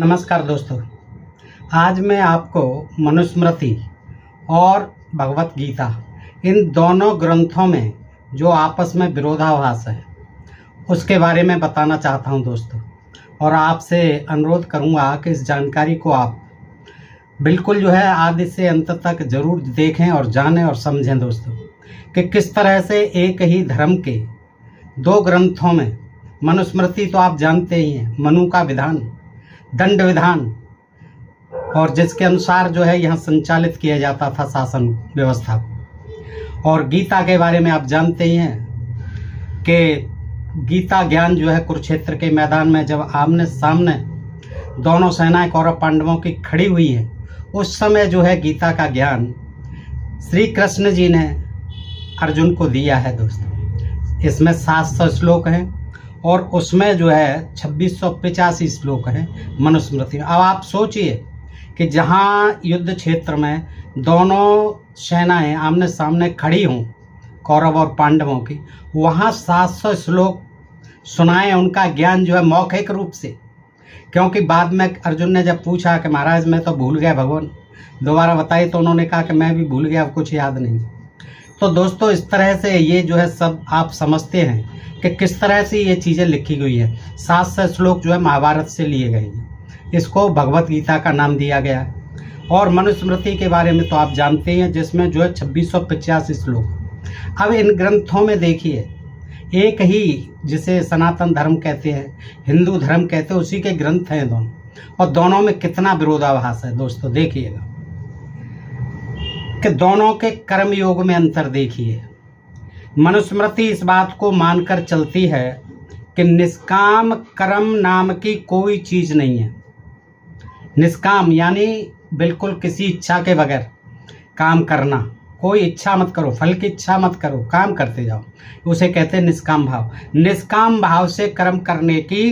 नमस्कार दोस्तों, आज मैं आपको मनुस्मृति और भगवत गीता इन दोनों ग्रंथों में जो आपस में विरोधाभास है उसके बारे में बताना चाहता हूं दोस्तों। और आपसे अनुरोध करूंगा कि इस जानकारी को आप बिल्कुल आदि से अंत तक ज़रूर देखें और जानें और समझें दोस्तों, कि किस तरह से एक ही धर्म के दो ग्रंथों में मनुस्मृति तो आप जानते ही हैं, मनु का विधान, दंड विधान, और जिसके अनुसार यहाँ संचालित किया जाता था शासन व्यवस्था। और गीता के बारे में आप जानते ही हैं कि गीता ज्ञान कुरुक्षेत्र के मैदान में जब आमने सामने दोनों सेनाएं कौरव पांडवों की खड़ी हुई है, उस समय गीता का ज्ञान श्री कृष्ण जी ने अर्जुन को दिया है दोस्तों। इसमें 700 श्लोक हैं और उसमें 2685 श्लोक हैं मनुस्मृति में। अब आप सोचिए कि जहाँ युद्ध क्षेत्र में दोनों सेनाएं आमने सामने खड़ी हों कौरव और पांडवों की, वहाँ 700 श्लोक सुनाए उनका ज्ञान मौखिक रूप से। क्योंकि बाद में अर्जुन ने जब पूछा कि महाराज मैं तो भूल गया भगवान, दोबारा बताइए, तो उन्होंने कहा कि मैं भी भूल गया, अब कुछ याद नहीं। तो दोस्तों इस तरह से ये सब आप समझते हैं कि किस तरह से ये चीज़ें लिखी गई है। 700 श्लोक महाभारत से लिए गए हैं, इसको भगवत गीता का नाम दिया गया है। और मनुस्मृति के बारे में तो आप जानते हैं, जिसमें 2685 श्लोक। अब इन ग्रंथों में देखिए, एक ही जिसे सनातन धर्म कहते हैं, हिंदू धर्म कहते हैं, उसी के ग्रंथ हैं दोनों, और दोनों में कितना विरोधाभास है दोस्तों। देखिएगा कि दोनों के कर्म योग में अंतर देखिए। मनुस्मृति इस बात को मानकर चलती है कि निष्काम कर्म नाम की कोई चीज़ नहीं है। निष्काम यानी बिल्कुल किसी इच्छा के बगैर काम करना, कोई इच्छा मत करो, फल की इच्छा मत करो, काम करते जाओ, उसे कहते हैं निष्काम भाव। निष्काम भाव से कर्म करने की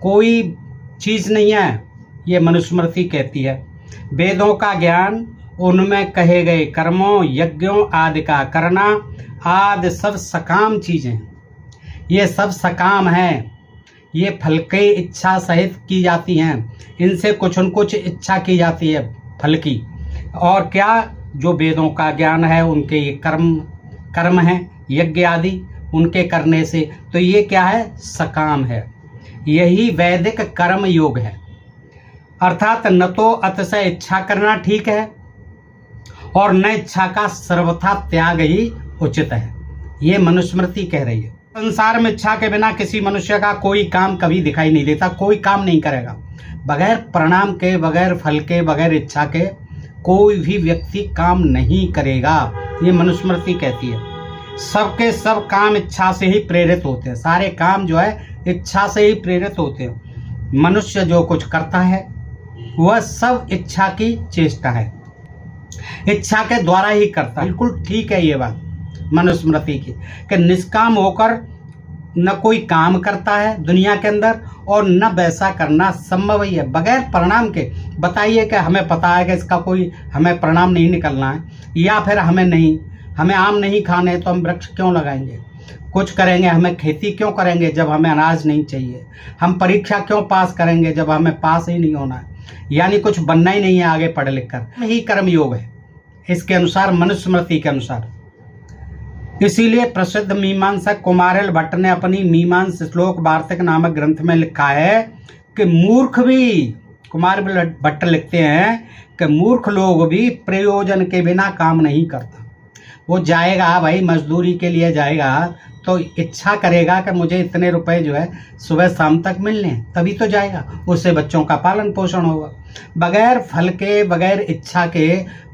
कोई चीज़ नहीं है, ये मनुस्मृति कहती है। वेदों का ज्ञान, उनमें कहे गए कर्मों यज्ञों आदि का करना आदि सब सकाम चीज़ें, ये सब सकाम हैं, ये फल की इच्छा सहित की जाती हैं। इनसे कुछ न कुछ इच्छा की जाती है फल की। और क्या जो वेदों का ज्ञान है, उनके ये कर्म हैं यज्ञ आदि, उनके करने से तो ये क्या है, सकाम है। यही वैदिक कर्म योग है। अर्थात न तो अतिशय इच्छा करना ठीक है और न इच्छा का सर्वथा त्याग ही उचित है, ये मनुस्मृति कह रही है। संसार में इच्छा के बिना किसी मनुष्य का कोई काम कभी दिखाई नहीं देता, कोई काम नहीं करेगा बगैर परिणाम के, बगैर फल के, बगैर इच्छा के कोई भी व्यक्ति काम नहीं करेगा, ये मनुस्मृति कहती है। सबके सब काम इच्छा से ही प्रेरित होते हैं, सारे काम इच्छा से ही प्रेरित होते हैं। मनुष्य जो कुछ करता है वह सब इच्छा की चेष्टा है, इच्छा के द्वारा ही करता है। बिल्कुल ठीक है ये बात मनुस्मृति की, कि निष्काम होकर न कोई काम करता है दुनिया के अंदर, और न वैसा करना संभव ही है बगैर परिणाम के। बताइए कि हमें पता है कि इसका कोई हमें परिणाम नहीं निकलना है, या फिर हमें आम नहीं खाने, तो हम वृक्ष क्यों लगाएंगे, कुछ करेंगे, हमें खेती क्यों करेंगे जब हमें अनाज नहीं चाहिए, हम परीक्षा क्यों पास करेंगे जब हमें पास ही नहीं होना है, यानी कुछ बनना ही नहीं है आगे पढ़ लिख कर। यही कर्म योग है इसके अनुसार, मनुस्मृति के अनुसार। इसीलिए प्रसिद्ध मीमांसक कुमारिल भट्ट ने अपनी मीमांस श्लोक वार्तिक नामक ग्रंथ में लिखा है कि मूर्ख भी, कुमारिल भट्ट लिखते हैं कि मूर्ख लोग भी प्रयोजन के बिना काम नहीं करता। वो जाएगा भाई, मजदूरी के लिए जाएगा तो इच्छा करेगा कि मुझे इतने रुपए सुबह शाम तक मिलने हैं, तभी तो जाएगा, उससे बच्चों का पालन पोषण होगा। बगैर फल के, बगैर इच्छा के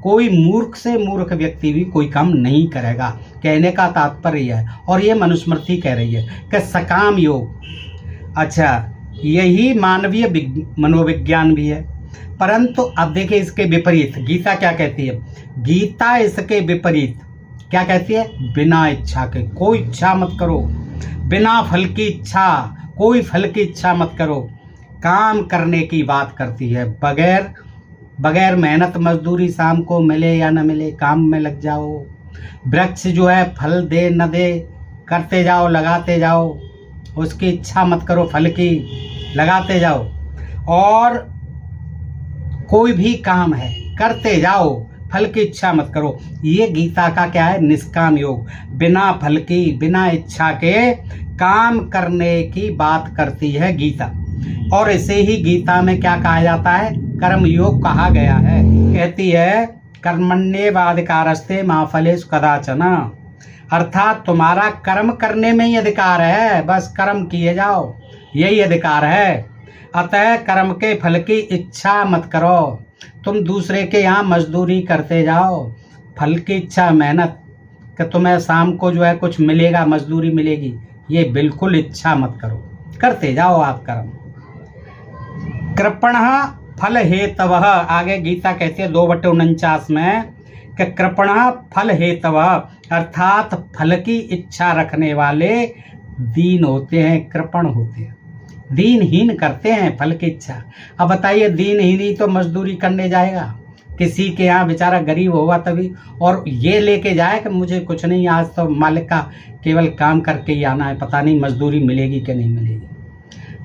कोई मूर्ख से मूर्ख व्यक्ति भी कोई काम नहीं करेगा, कहने का तात्पर्य है। और ये मनुस्मृति कह रही है कि सकाम योग। अच्छा, यही मानवीय मनोविज्ञान भी है, परंतु अब देखिए इसके विपरीत गीता क्या कहती है। गीता इसके विपरीत क्या कहती है, बिना इच्छा के, कोई इच्छा मत करो, बिना फल की इच्छा, कोई फल की इच्छा मत करो, काम करने की बात करती है। बगैर मेहनत मजदूरी, शाम को मिले या न मिले काम में लग जाओ। वृक्ष फल दे न दे, करते जाओ, लगाते जाओ, उसकी इच्छा मत करो फल की, लगाते जाओ। और कोई भी काम है करते जाओ, फल की इच्छा मत करो। ये गीता का क्या है? निष्काम योग। बिना फल की, बिना इच्छा के काम करने की बात करती है गीता। और इसे ही गीता में क्या कहा जाता है? कर्म योग कहा गया है। कहती है कर्मण्येवाधिकारस्ते मा फलेषु कदाचन, अर्थात तुम्हारा कर्म करने में ही अधिकार है, बस कर्म किए जाओ, यही अधिकार है। अतः कर्म के फल की इच्छा मत करो। तुम दूसरे के यहाँ मजदूरी करते जाओ, फल की इच्छा, मेहनत कि तुम्हें शाम को जो है कुछ मिलेगा, मजदूरी मिलेगी, ये बिल्कुल इच्छा मत करो, करते जाओ आप कर्म। कृपणः फल हेतवः, आगे गीता कहती है 2/49 में कि कृपणः फल हेतवः, अर्थात फल की इच्छा रखने वाले दीन होते हैं, कृपण होते हैं, दीनहीन करते हैं फल की इच्छा। अब बताइए, दीनहीन ही तो मजदूरी करने जाएगा, किसी के यहाँ बेचारा गरीब होगा तभी, और ये लेके जाए कि मुझे कुछ नहीं, आज तो मालिक का केवल काम करके ही आना है, पता नहीं मजदूरी मिलेगी कि नहीं मिलेगी,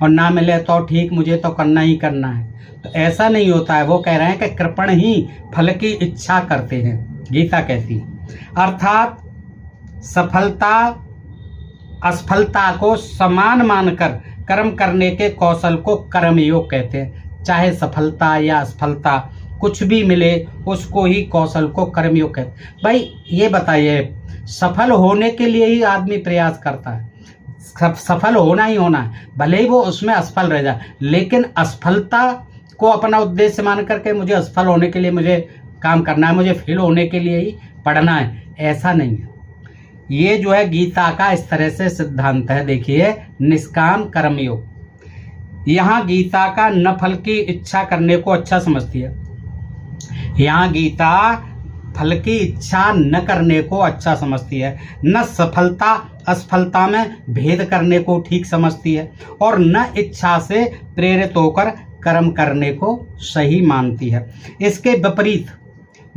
और ना मिले तो ठीक, मुझे तो करना ही करना है। तो ऐसा नहीं होता है। वो कह रहे हैं कि कृपण ही फल की इच्छा करते हैं, गीता कहती है। अर्थात सफलता असफलता को समान मानकर कर्म करने के कौशल को कर्मयोग कहते हैं। चाहे सफलता या असफलता कुछ भी मिले, उसको ही कौशल को कर्मयोग कहते हैं। भाई ये बताइए, सफल होने के लिए ही आदमी प्रयास करता है, सफल होना ही होना है, भले ही वो उसमें असफल रह जाए, लेकिन असफलता को अपना उद्देश्य मान करके मुझे असफल होने के लिए मुझे काम करना है, मुझे फेल होने के लिए ही पढ़ना है, ऐसा नहीं है। ये जो है गीता का इस तरह से सिद्धांत है। देखिए, निष्काम कर्मयोग। यहाँ गीता का न फल की इच्छा करने को अच्छा समझती है, यहाँ गीता फल की इच्छा न करने को अच्छा समझती है, न सफलता असफलता में भेद करने को ठीक समझती है, और न इच्छा से प्रेरित होकर कर्म करने को सही मानती है। इसके विपरीत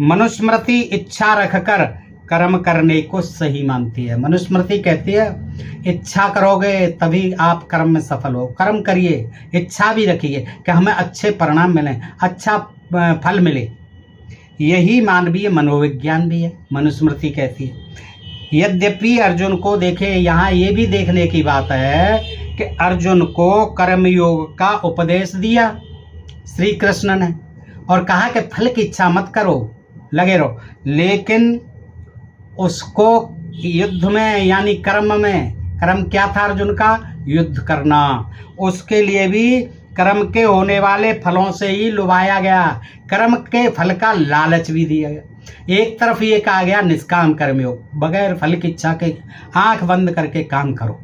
मनुस्मृति इच्छा रखकर कर्म करने को सही मानती है। मनुस्मृति कहती है इच्छा करोगे तभी आप कर्म में सफल हो, कर्म करिए, इच्छा भी रखिए कि हमें अच्छे परिणाम मिलें, अच्छा फल मिले। यही मानवीय मनोविज्ञान भी है, मनुस्मृति कहती है। यद्यपि अर्जुन को देखे, यहाँ ये भी देखने की बात है कि अर्जुन को कर्मयोग का उपदेश दिया श्री कृष्ण ने और कहा कि फल की इच्छा मत करो, लगे रहो, लेकिन उसको युद्ध में यानी कर्म में, कर्म क्या था अर्जुन का? युद्ध करना। उसके लिए भी कर्म के होने वाले फलों से ही लुभाया गया, कर्म के फल का लालच भी दिया गया। एक तरफ ये कहा गया निष्काम कर्मयोग, बगैर फल की इच्छा के आंख बंद करके काम करो,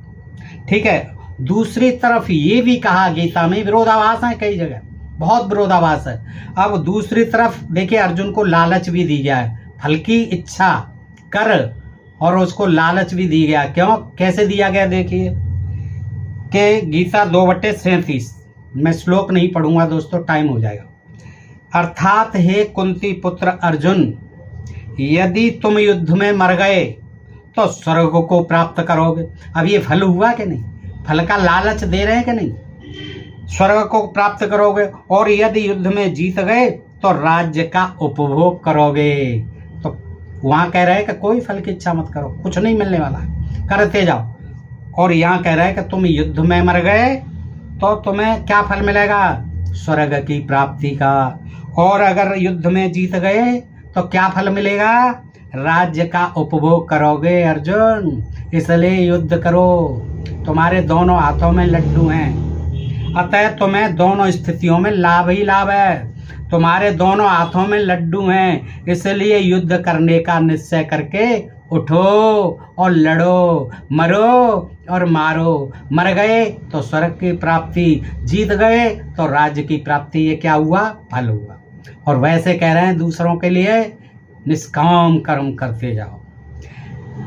ठीक है। दूसरी तरफ ये भी कहा, गीता में विरोधाभास है, कई जगह बहुत विरोधाभास है। अब दूसरी तरफ देखिए, अर्जुन को लालच भी दी गया है, फल की इच्छा कर, और उसको लालच भी दी गया। क्यों, कैसे दिया गया? देखिए कि गीता 2/37, मैं श्लोक नहीं पढ़ूंगा दोस्तों, टाइम हो जाएगा। अर्थात हे कुंती पुत्र अर्जुन, यदि तुम युद्ध में मर गए तो स्वर्ग को प्राप्त करोगे। अब ये फल हुआ कि नहीं? फल का लालच दे रहे हैं कि नहीं? स्वर्ग को प्राप्त करोगे, और यदि युद्ध में जीत गए तो राज्य का उपभोग करोगे। तो वहाँ कह रहे हैं कि कोई फल की इच्छा मत करो, कुछ नहीं मिलने वाला है, करते जाओ। और यहाँ कह रहे हैं कि तुम युद्ध में मर गए तो तुम्हें क्या फल मिलेगा? स्वर्ग की प्राप्ति का। और अगर युद्ध में जीत गए तो क्या फल मिलेगा? राज्य का उपभोग करोगे अर्जुन। इसलिए युद्ध करो, तुम्हारे दोनों हाथों में लड्डू हैं, अतः तुम्हें दोनों स्थितियों में लाभ ही लाभ है। तुम्हारे दोनों हाथों में लड्डू हैं, इसलिए युद्ध करने का निश्चय करके उठो और लड़ो, मरो और मारो। मर गए तो स्वर्ग की प्राप्ति, जीत गए तो राज्य की प्राप्ति। ये क्या हुआ? फल हुआ। और वैसे कह रहे हैं दूसरों के लिए निष्काम कर्म करते जाओ।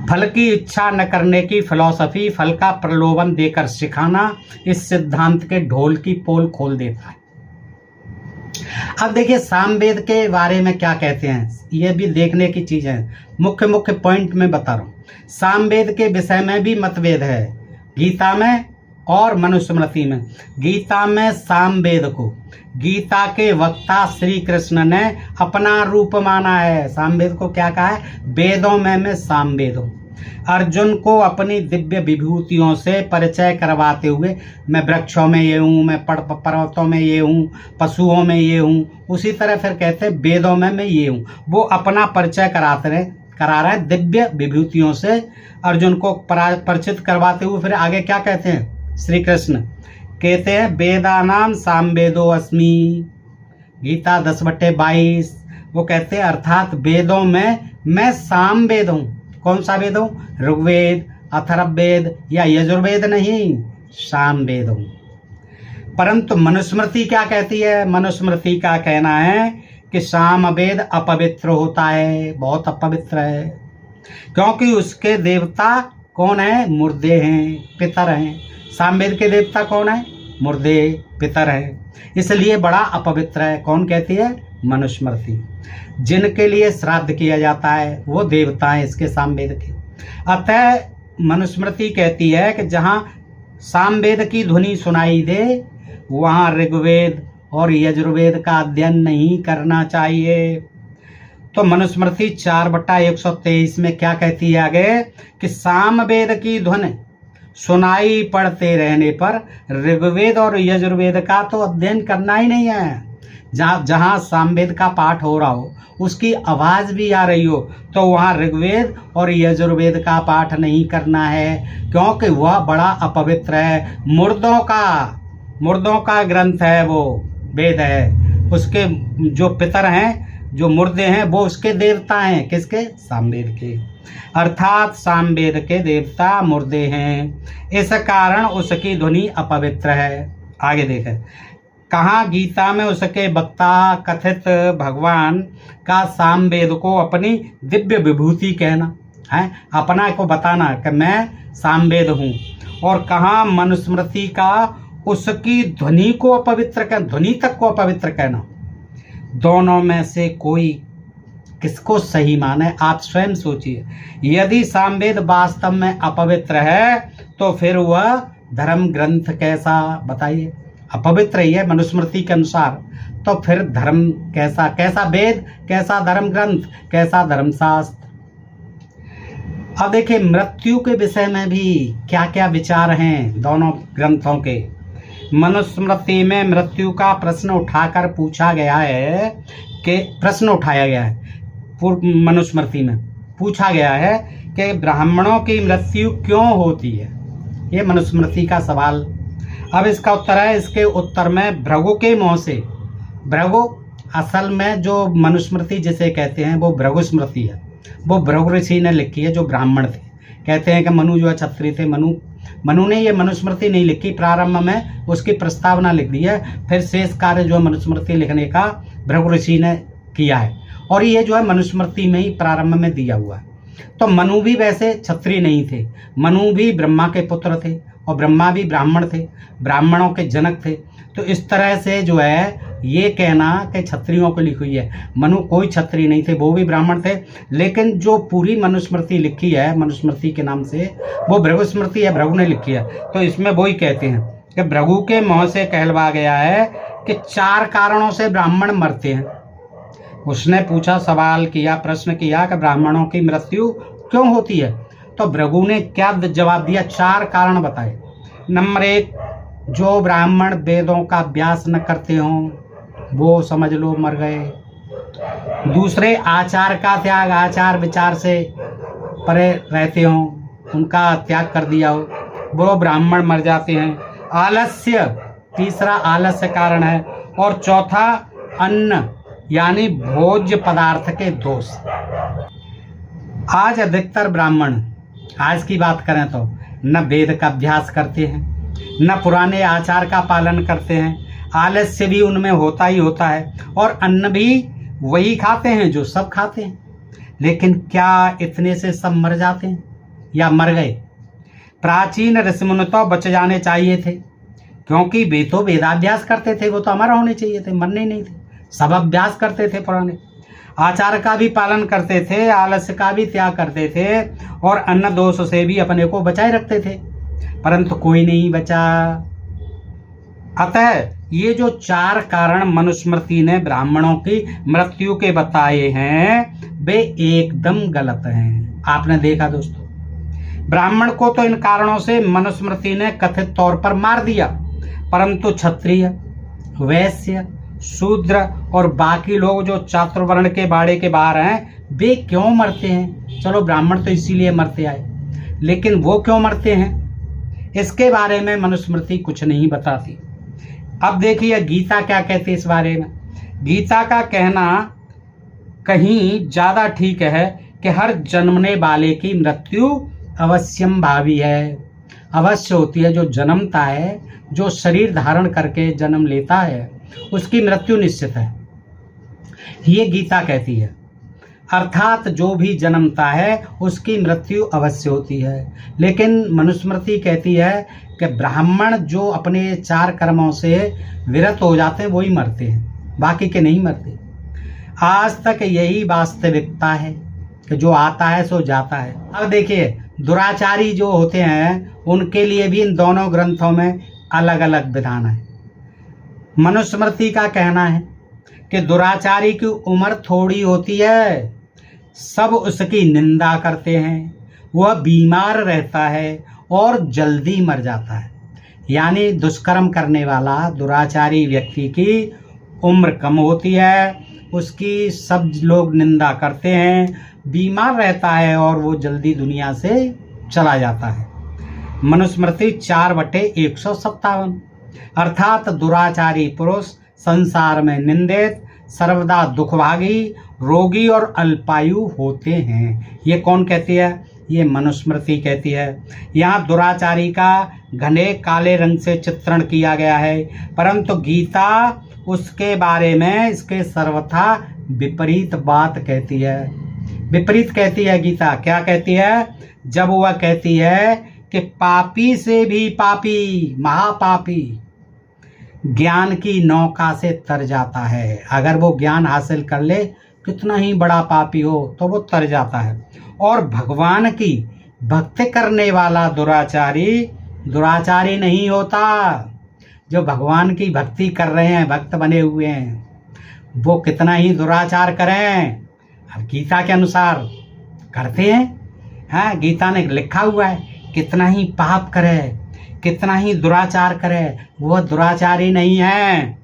फल की इच्छा न करने की फिलॉसफी, फल का प्रलोभन देकर सिखाना, इस सिद्धांत के ढोल की पोल खोल देता है। अब देखिए सामवेद के बारे में क्या कहते हैं, ये भी देखने की चीज है। मुख्य मुख्य पॉइंट में बता रहा हूँ। सामवेद के विषय में भी मतभेद है। गीता में और मनुस्मृति में। गीता में सामवेद को गीता के वक्ता श्री कृष्ण ने अपना रूप माना है। सामवेद को क्या कहा है? वेदों में मैं सामवेद हूँ। अर्जुन को अपनी दिव्य विभूतियों से परिचय करवाते हुए मैं वृक्षों में ये हूँ, मैं पर्वतों में ये हूँ, पशुओं में ये हूँ, उसी तरह फिर कहते हैं वेदों में मैं ये हूँ। वो अपना परिचय करा रहे हैं दिव्य विभूतियों से अर्जुन को परिचित करवाते हुए। फिर आगे क्या कहते हैं श्री कृष्ण? कहते हैं वेदानाम सामवेदो अस्मि। गीता 10/22 वो कहते हैं अर्थात वेदों में मैं सामवेद हूँ। कौन सा वेद हूँ? ऋग्वेद, अथर्ववेद या यजुर्वेद नहीं, सामवेद हूँ। परंतु मनुस्मृति क्या कहती है? मनुस्मृति का कहना है कि सामवेद अपवित्र होता है, बहुत अपवित्र है, क्योंकि उसके देवता कौन है? मुर्दे हैं, पितर हैं। सामवेद के देवता कौन है? मुर्दे, पितर हैं, इसलिए बड़ा अपवित्र है। कौन कहती है? मनुस्मृति। जिनके लिए श्राद्ध किया जाता है वो देवता हैं इसके सामवेद के। अतः मनुस्मृति कहती है कि जहाँ सामवेद की ध्वनि सुनाई दे वहाँ ऋग्वेद और यजुर्वेद का अध्ययन नहीं करना चाहिए। तो मनुस्मृति 4/123 में क्या कहती है आगे? कि सामवेद की ध्वनि सुनाई पड़ते रहने पर ऋग्वेद और यजुर्वेद का तो अध्ययन करना ही नहीं है। जहाँ सामवेद का पाठ हो रहा हो, उसकी आवाज़ भी आ रही हो, तो वहाँ ऋग्वेद और यजुर्वेद का पाठ नहीं करना है, क्योंकि वह बड़ा अपवित्र है। मुर्दों का ग्रंथ है, वो वेद है। उसके जो पितर हैं, जो मुर्दे हैं, वो उसके देवता हैं। किसके? सामवेद के। अर्थात सामवेद के देवता मुर्दे हैं, इस कारण उसकी ध्वनि अपवित्र है। आगे देखें, कहाँ गीता में उसके वक्ता कथित भगवान का सामवेद को अपनी दिव्य विभूति कहना है, अपना को बताना कि मैं सामवेद हूँ, और कहाँ मनुस्मृति का उसकी ध्वनि को अपवित्र कहना, ध्वनि तक को अपवित्र कहना। दोनों में से कोई किसको सही माने? आप स्वयं सोचिए। यदि सामवेद वास्तव में अपवित्र है तो फिर वह धर्म ग्रंथ कैसा? बताइए, अपवित्र ही है मनुस्मृति के अनुसार, तो फिर धर्म कैसा वेद, कैसा धर्म ग्रंथ, कैसा धर्मशास्त्र? अब देखिए मृत्यु के विषय में भी क्या क्या विचार हैं दोनों ग्रंथों के। मनुस्मृति में मृत्यु का प्रश्न उठाकर पूछा गया है कि मनुस्मृति में पूछा गया है कि ब्राह्मणों की मृत्यु क्यों होती है। ये मनुस्मृति का सवाल। अब इसका उत्तर है, इसके उत्तर में भृगु के मुँह से, भृगु असल में जो मनुस्मृति जिसे कहते हैं वो भृगु स्मृति है, वो भृगु ऋषि ने लिखी है, जो ब्राह्मण थे। कहते हैं कि मनु जो है क्षत्रिय थे। मनु ने ये मनुस्मृति नहीं लिखी, प्रारंभ में उसकी प्रस्तावना लिख दी है, फिर शेष कार्य जो है मनुस्मृति लिखने का भृगु ऋषि ने किया है, और ये जो है मनुस्मृति में ही प्रारंभ में दिया हुआ है। तो मनु भी वैसे क्षत्रिय नहीं थे, मनु भी ब्रह्मा के पुत्र थे, और ब्रह्मा भी ब्राह्मण थे, ब्राह्मणों के जनक थे। तो इस तरह से जो है ये कहना कि क्षत्रियों को लिखी हुई है, मनु कोई क्षत्रिय नहीं थे, वो भी ब्राह्मण थे। लेकिन जो पूरी मनुस्मृति लिखी है मनुस्मृति के नाम से, वो भृगु स्मृति है, भृगु ने लिखी है। तो इसमें वही कहते हैं कि भृगु के मुँह से कहलवा गया है कि 4 कारणों से ब्राह्मण मरते हैं। उसने पूछा, सवाल किया, प्रश्न किया कि ब्राह्मणों की मृत्यु क्यों होती है। तो भृगु ने क्या जवाब दिया? 4 कारण बताए। नंबर 1, जो ब्राह्मण वेदों का अभ्यास न करते हों वो समझ लो मर गए। दूसरे, आचार का त्याग, आचार विचार से परे रहते हों, उनका त्याग कर दिया हो, वो ब्राह्मण मर जाते हैं। आलस्य, तीसरा आलस्य कारण है। और चौथा, अन्न यानी भोज्य पदार्थ के दोष। आज अधिकतर ब्राह्मण, आज की बात करें तो, न वेद का अभ्यास करते हैं, न पुराने आचार का पालन करते हैं। आलस्य भी उनमें होता ही होता है, और अन्न भी वही खाते हैं जो सब खाते हैं। लेकिन क्या इतने से सब मर जाते हैं या मर गए? प्राचीन ऋषिमुनि तो बच जाने चाहिए थे, क्योंकि वे तो वेदाभ्यास करते थे, वो तो अमर होने चाहिए थे, मरने नहीं थे। सब अभ्यास करते थे, पुराने आचार का भी पालन करते थे, आलस्य का भी त्याग करते थे, और अन्न दोष से भी अपने को बचाए रखते थे। परंतु कोई नहीं बचा। अतः ये जो 4 कारण मनुस्मृति ने ब्राह्मणों की मृत्यु के बताए हैं वे एकदम गलत हैं। आपने देखा दोस्तों, ब्राह्मण को तो इन कारणों से मनुस्मृति ने कथित तौर पर मार दिया, परंतु क्षत्रिय, वैश्य, शूद्र और बाकी लोग जो चातुर्वर्ण के बाड़े के बाहर हैं वे क्यों मरते हैं? चलो ब्राह्मण तो इसीलिए मरते आए, लेकिन वो क्यों मरते हैं इसके बारे में मनुस्मृति कुछ नहीं बताती। अब देखिए गीता क्या कहती है इस बारे में। गीता का कहना कहीं ज्यादा ठीक है कि हर जन्मने वाले की मृत्यु अवश्यम भावी है, अवश्य होती है। जो जन्मता है, जो शरीर धारण करके जन्म लेता है, उसकी मृत्यु निश्चित है, ये गीता कहती है। अर्थात जो भी जन्मता है उसकी मृत्यु अवश्य होती है। लेकिन मनुस्मृति कहती है कि ब्राह्मण जो अपने 4 कर्मों से विरत हो जाते हैं वही मरते हैं, बाकी के नहीं मरते। आज तक यही वास्तविकता है कि जो आता है सो जाता है। अब देखिए दुराचारी जो होते हैं उनके लिए भी इन दोनों ग्रंथों में अलग अलग विधान है। मनुस्मृति का कहना है कि दुराचारी की उम्र थोड़ी होती है, सब उसकी निंदा करते हैं, वह बीमार रहता है और जल्दी मर जाता है। यानी दुष्कर्म करने वाला दुराचारी व्यक्ति की उम्र कम होती है, उसकी सब लोग निंदा करते हैं, बीमार रहता है और वो जल्दी दुनिया से चला जाता है। मनुस्मृति 4/157। अर्थात दुराचारी पुरुष संसार में निंदित, सर्वदा दुखभागी, रोगी और अल्पायु होते हैं। ये कौन कहती है? ये मनुस्मृति कहती है। यहाँ दुराचारी का घने काले रंग से चित्रण किया गया है, परंतु गीता उसके बारे में इसके सर्वथा विपरीत बात कहती है। विपरीत कहती है गीता। क्या कहती है? जब वह कहती है कि पापी से भी पापी, महापापी ज्ञान की नौका से तर जाता है। अगर वो ज्ञान हासिल कर ले, कितना ही बड़ा पापी हो, तो वो तर जाता है। और भगवान की भक्ति करने वाला दुराचारी नहीं होता। जो भगवान की भक्ति कर रहे हैं, भक्त बने हुए हैं, वो कितना ही दुराचार करें, अब गीता के अनुसार करते हैं। हाँ, गीता ने लिखा हुआ है कितना ही पाप करे, कितना ही दुराचार करे, वह दुराचारी नहीं है,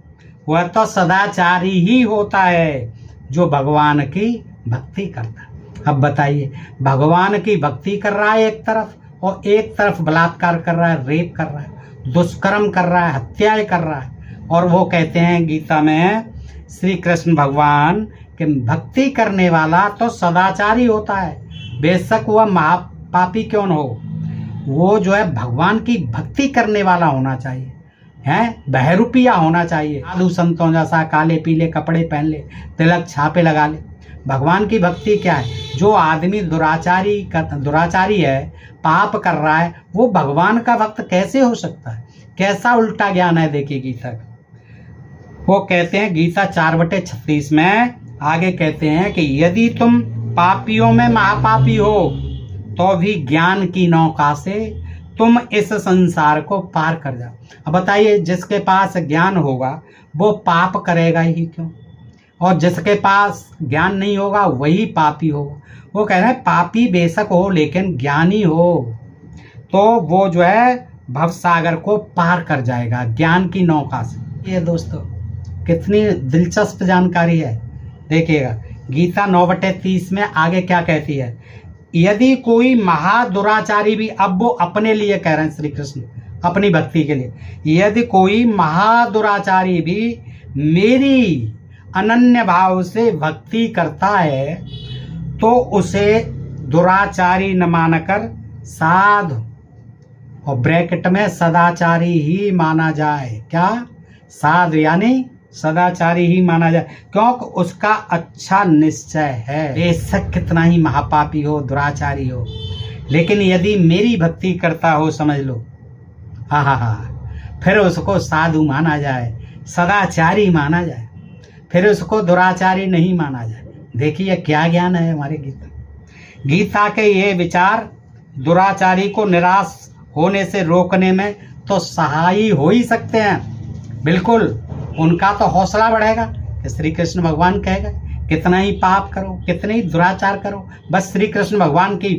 वह तो सदाचारी ही होता है जो भगवान की भक्ति करता है। अब बताइए, भगवान की भक्ति कर रहा है एक तरफ, और एक तरफ बलात्कार कर रहा है, रेप कर रहा है, दुष्कर्म कर रहा है, हत्याएं कर रहा है। और वो कहते हैं गीता में श्री कृष्ण भगवान कि भक्ति करने वाला तो सदाचारी होता है, बेशक वह महापापी क्यों न हो, वो जो है भगवान की भक्ति करने वाला होना चाहिए, हैं, बहरूपिया होना चाहिए। साधु संतों जैसा काले पीले कपड़े पहन ले, तिलक छापे लगा ले। भगवान की भक्ति क्या है? जो आदमी दुराचारी है, पाप कर रहा है, वो भगवान का भक्त कैसे हो सकता है? कैसा उल्टा ज्ञान है देखिए गीता का। वो कहते हैं गीता 4/36 में आगे कहते हैं कि यदि तुम पापियों में महापापी हो तो भी ज्ञान की नौका से तुम इस संसार को पार कर जाओ। अब बताइए, जिसके पास ज्ञान होगा वो पाप करेगा ही क्यों? और जिसके पास ज्ञान नहीं होगा वही पापी होगा। वो कह रहे हैं पापी बेशक हो लेकिन ज्ञानी हो तो वो जो है भवसागर को पार कर जाएगा ज्ञान की नौका से। ये दोस्तों कितनी दिलचस्प जानकारी है, देखिएगा गीता 9/30 में आगे क्या कहती है। यदि कोई महादुराचारी भी, अब वो अपने लिए कह रहे हैं श्री कृष्ण अपनी भक्ति के लिए, यदि कोई महादुराचारी भी मेरी अनन्य भाव से भक्ति करता है तो उसे दुराचारी न मानकर साधु, और ब्रैकेट में सदाचारी ही माना जाए। क्या? साधु यानी सदाचारी ही माना जाए, क्योंकि उसका अच्छा निश्चय है, बेशक कितना ही महापापी हो, दुराचारी हो, लेकिन यदि मेरी भक्ति करता हो, समझ लो, फिर उसको साधु माना जाए, सदाचारी माना जाए, फिर उसको दुराचारी नहीं माना जाए। देखिए क्या ज्ञान है हमारे गीता के ये विचार दुराचारी को निराश होने से रोकने में तो सहाय हो ही सकते हैं। बिल्कुल उनका तो हौसला बढ़ेगा कि श्री कृष्ण भगवान कहेगा कितना ही पाप करो, कितने ही दुराचार करो, बस श्री कृष्ण भगवान की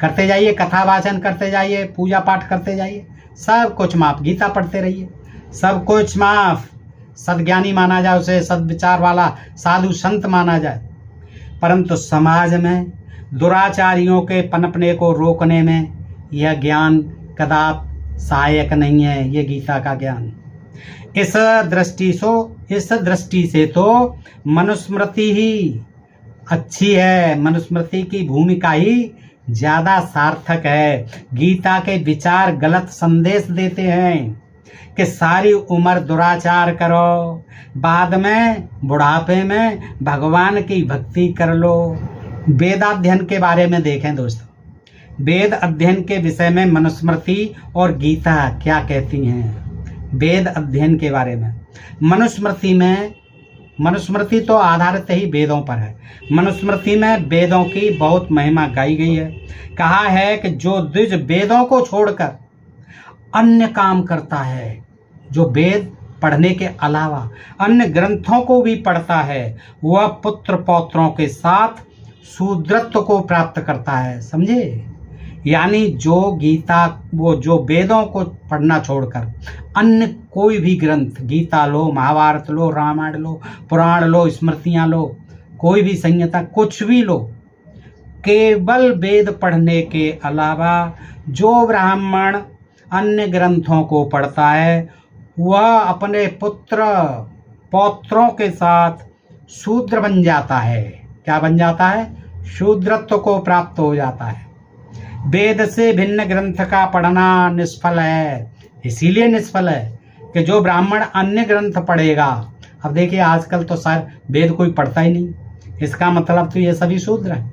करते जाइए, कथा वाचन करते जाइए, पूजा पाठ करते जाइए, सब कुछ माफ, गीता पढ़ते रहिए, सब कुछ माफ। सदज्ञानी माना जाए, उसे सदविचार वाला साधु संत माना जाए। परंतु समाज में दुराचारियों के पनपने को रोकने में यह ज्ञान कदापि सहायक नहीं है, ये गीता का ज्ञान। इस दृष्टि से तो मनुस्मृति ही अच्छी है, मनुस्मृति की भूमिका ही ज़्यादा सार्थक है। गीता के विचार गलत संदेश देते हैं कि सारी उम्र दुराचार करो, बाद में बुढ़ापे में भगवान की भक्ति कर लो। वेदाध्ययन के बारे में देखें दोस्तों, वेद अध्ययन के विषय में मनुस्मृति और गीता क्या कहती हैं। वेद अध्ययन के बारे में मनुस्मृति तो आधारित ही वेदों पर है। मनुस्मृति में वेदों की बहुत महिमा गाई गई है। कहा है कि जो द्विज वेदों को छोड़कर अन्य काम करता है, जो वेद पढ़ने के अलावा अन्य ग्रंथों को भी पढ़ता है, वह पुत्र पौत्रों के साथ शूद्रत्व को प्राप्त करता है। समझे? यानी जो गीता, वो जो वेदों को पढ़ना छोड़कर अन्य कोई भी ग्रंथ, गीता लो, महाभारत लो, रामायण लो, पुराण लो, स्मृतियाँ लो, कोई भी संहिता, कुछ भी लो, केवल वेद पढ़ने के अलावा जो ब्राह्मण अन्य ग्रंथों को पढ़ता है, वह अपने पुत्र पौत्रों के साथ शूद्र बन जाता है। क्या बन जाता है? शूद्रत्व को प्राप्त हो जाता है। वेद से भिन्न ग्रंथ का पढ़ना निष्फल है। इसीलिए निष्फल है कि जो ब्राह्मण अन्य ग्रंथ पढ़ेगा, अब देखिए आजकल तो शायद वेद कोई पढ़ता ही नहीं, इसका मतलब तो ये सभी शूद्र है।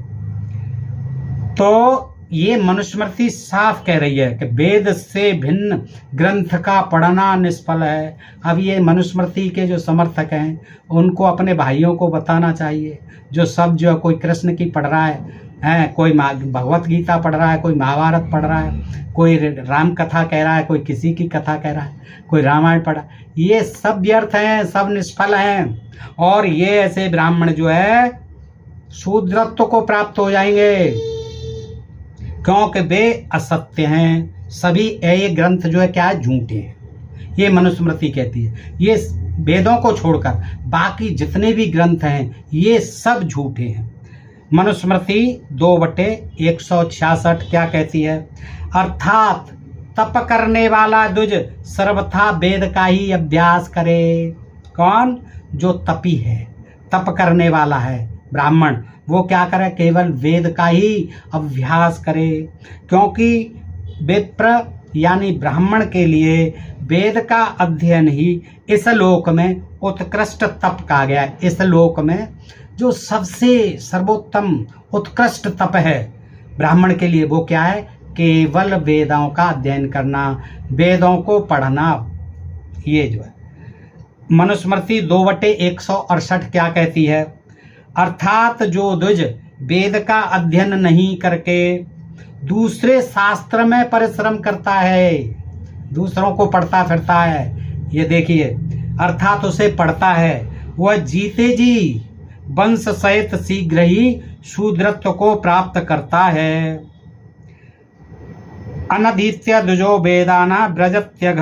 तो ये मनुस्मृति साफ कह रही है कि वेद से भिन्न ग्रंथ का पढ़ना निष्फल है। अब ये मनुस्मृति के जो समर्थक हैं, उनको अपने भाइयों को बताना चाहिए, जो सब जो कोई कृष्ण की पढ़ रहा है, कोई भगवत गीता पढ़ रहा है, कोई महाभारत पढ़ रहा है, कोई राम कथा कह रहा है, कोई किसी की कथा कह रहा है, कोई रामायण पढ़ा, ये सब व्यर्थ हैं, सब निष्फल हैं। और ये ऐसे ब्राह्मण जो है शूद्रत्व को प्राप्त हो जाएंगे, क्योंकि वे असत्य हैं। सभी ये ग्रंथ जो है क्या है? झूठे हैं। ये मनुस्मृति कहती है। ये वेदों को छोड़कर बाकी जितने भी ग्रंथ हैं, ये सब झूठे हैं। मनुस्मृति 2/166 क्या कहती है? अर्थात तप करने वाला द्विज सर्वथा वेद का ही अभ्यास करे। कौन? जो तपी है, तप करने वाला है ब्राह्मण, वो क्या करे? केवल वेद का ही अभ्यास करे। क्योंकि विप्र यानी ब्राह्मण के लिए वेद का अध्ययन ही इस लोक में उत्कृष्ट तप कहा गया है। इस लोक में जो सबसे सर्वोत्तम उत्कृष्ट तप है ब्राह्मण के लिए, वो क्या है? केवल वेदों का अध्ययन करना, वेदों को पढ़ना। ये जो है मनुस्मृति 2/168 क्या कहती है? अर्थात जो द्विज वेद का अध्ययन नहीं करके दूसरे शास्त्र में परिश्रम करता है, दूसरों को पढ़ता फिरता है, ये देखिए, अर्थात उसे पढ़ता है, वह जीते जी वंश सहित शीघ्र ही शूद्रत्व को प्राप्त करता है। अनधीत्य द्विजो वेदाना व्रजत्यघ,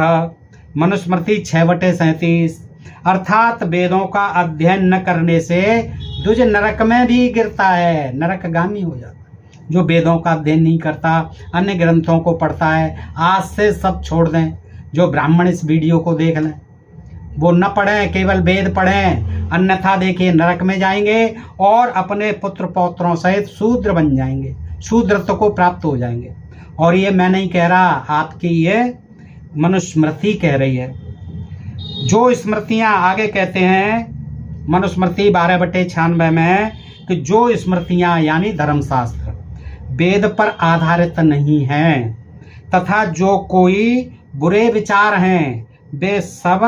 मनुस्मृति 6/37। अर्थात वेदों का अध्ययन न करने से द्विज नरक में भी गिरता है, नरकगामी हो जाता है। जो वेदों का अध्ययन नहीं करता, अन्य ग्रंथों को पढ़ता है, आज से सब छोड़ दें। जो ब्राह्मण इस वीडियो को देख लें, वो न पढ़ें, केवल वेद पढ़ें, अन्यथा देखिए नरक में जाएंगे और अपने पुत्र पौत्रों सहित शूद्र बन जाएंगे, शूद्रत्व को प्राप्त हो जाएंगे। और ये मैं नहीं कह रहा, आपकी ये मनुस्मृति कह रही है। जो स्मृतियाँ आगे कहते हैं मनुस्मृति 12/96 में कि जो स्मृतियाँ यानी धर्मशास्त्र वेद पर आधारित नहीं हैं तथा जो कोई बुरे विचार हैं, वे सब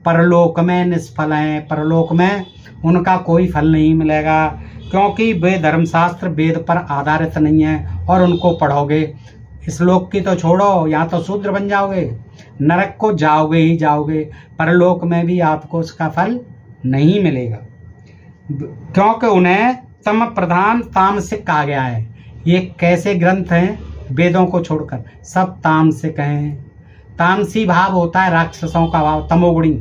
परलोक में निष्फल हैं। परलोक में उनका कोई फल नहीं मिलेगा, क्योंकि वे धर्मशास्त्र वेद पर आधारित नहीं हैं और उनको पढ़ोगे इस लोक की तो छोड़ो, यहाँ तो शूद्र बन जाओगे, नरक को जाओगे ही जाओगे, परलोक में भी आपको उसका फल नहीं मिलेगा, क्योंकि उन्हें तम प्रधान तामसिक कहा गया है। ये कैसे ग्रंथ हैं? वेदों को छोड़कर सब तामसिक हैं। तामसी भाव होता है राक्षसों का भाव, तमोगुणी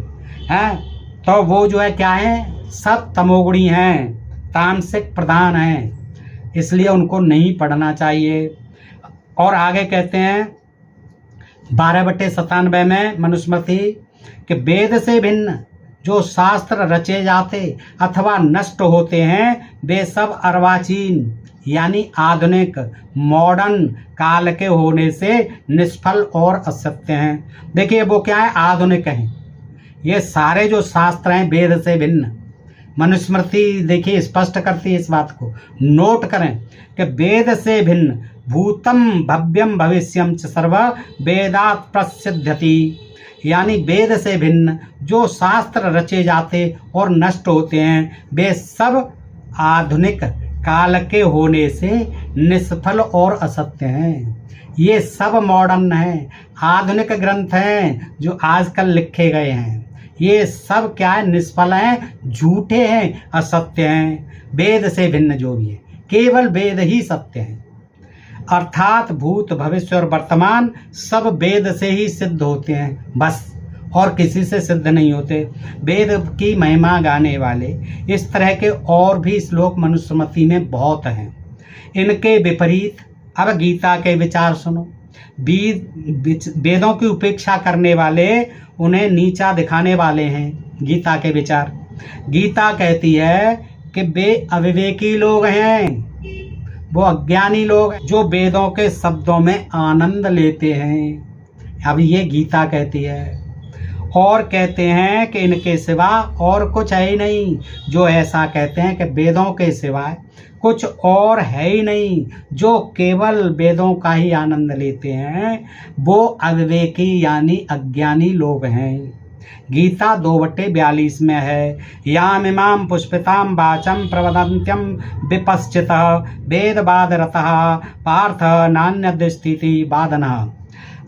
है, तो वो जो है क्या है, सब तमोगुणी हैं, तामसिक प्रधान हैं, इसलिए उनको नहीं पढ़ना चाहिए। और आगे कहते हैं 12/97 में मनुस्मृति कि वेद से भिन्न जो शास्त्र रचे जाते अथवा नष्ट होते हैं वे सब अर्वाचीन यानी आधुनिक मॉडर्न काल के होने से निष्फल और असत्य हैं। देखिए वो क्या है, आधुनिक हैं। ये सारे जो शास्त्र हैं वेद से भिन्न, मनुस्मृति देखिए स्पष्ट करती है इस बात को, नोट करें कि वेद से भिन्न भूतम भव्यम भविष्यम च सर्व वेदात् प्रसिद्ध्यति, यानी वेद से भिन्न जो शास्त्र रचे जाते और नष्ट होते हैं वे सब आधुनिक काल के होने से निष्फल और असत्य हैं। ये सब मॉडर्न हैं, आधुनिक ग्रंथ हैं जो आजकल लिखे गए हैं, ये सब क्या है, निष्फल हैं, झूठे हैं, असत्य हैं। वेद से भिन्न जो भी है, केवल वेद ही सत्य है, अर्थात भूत भविष्य और वर्तमान सब वेद से ही सिद्ध होते हैं, बस और किसी से सिद्ध नहीं होते। वेद की महिमा गाने वाले इस तरह के और भी श्लोक मनुस्मृति में बहुत हैं। इनके विपरीत अब गीता के विचार सुनो। वेदों की उपेक्षा करने वाले उन्हें नीचा दिखाने वाले हैं गीता के विचार। गीता कहती है कि वे अविवेकी लोग हैं, वो अज्ञानी लोग हैं जो वेदों के शब्दों में आनंद लेते हैं। अब ये गीता कहती है, और कहते हैं कि इनके सिवा और कुछ है ही नहीं। जो ऐसा कहते हैं कि वेदों के सिवाय कुछ और है ही नहीं, जो केवल वेदों का ही आनंद लेते हैं, वो अविवेकी यानी अज्ञानी लोग हैं। गीता 2/42 में है, याम इमाम पुष्पिताम वाचम प्रवदन्त्यम विपश्चितः वेदवादरतः पार्थ नान्यदृष्टिति वादनः।